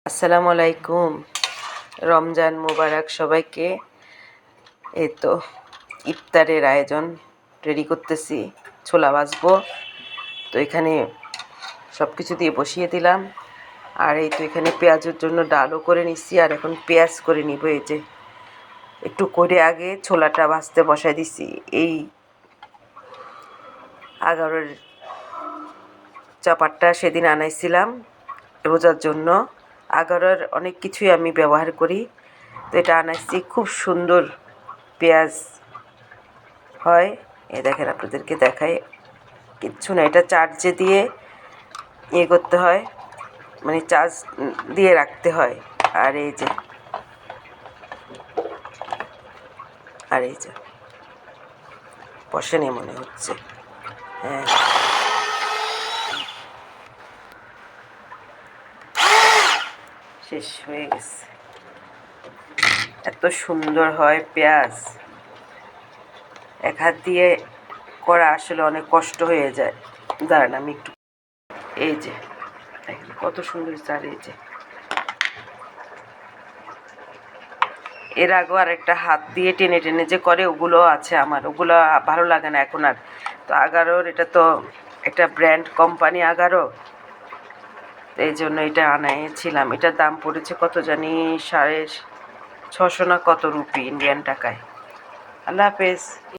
আসসালামু আলাইকুম। রমজান মুবারক সবাইকে। এই তো ইফতারের আয়োজন রেডি করতেছি, ছোলা ভাজবো। তো এখানে সব কিছু দিয়ে বসিয়ে দিলাম। আর এই তো এখানে পেঁয়াজের জন্য ডালও করে নিচ্ছি, আর এখন পেঁয়াজ করে নিব। এই যে একটু করে আগে ছোলাটা ভাজতে বসাই দিছি। এই আগারের চাপারটা সেদিন আনাইছিলাম রোজার জন্য। আগারের অনেক কিছুই আমি ব্যবহার করি, তো এটা আনাইছি। খুব সুন্দর পেঁয়াজ হয়। এই দেখেন, আপনাদেরকে দেখাই। কিচ্ছু না, এটা চার্জে দিয়ে ইয়ে করতে হয়, মানে চার্জ দিয়ে রাখতে হয়। আর এই যে বসেনি মনে হচ্ছে। হ্যাঁ, শেষ হয়ে গেছে। এত সুন্দর হয় পেঁয়াজ, এক হাত দিয়ে করা আসলে অনেক কষ্ট হয়ে যায়। দাঁড়ান আমি একটু, এই যে দেখেন কত সুন্দর চার। এই যে এর আগেও আর একটা হাত দিয়ে টেনে টেনে যে করে, ওগুলো আছে আমার, ওগুলো ভালো লাগে না এখন আর। তো আগারোর এটা তো একটা ব্র্যান্ড কোম্পানি আগারো, এই জন্য এটা আনাইছিলাম। এটার দাম পড়েছে কত জানি, 650 না কত রুপি, ইন্ডিয়ান টাকায়। আল্লাহ হাফেজ।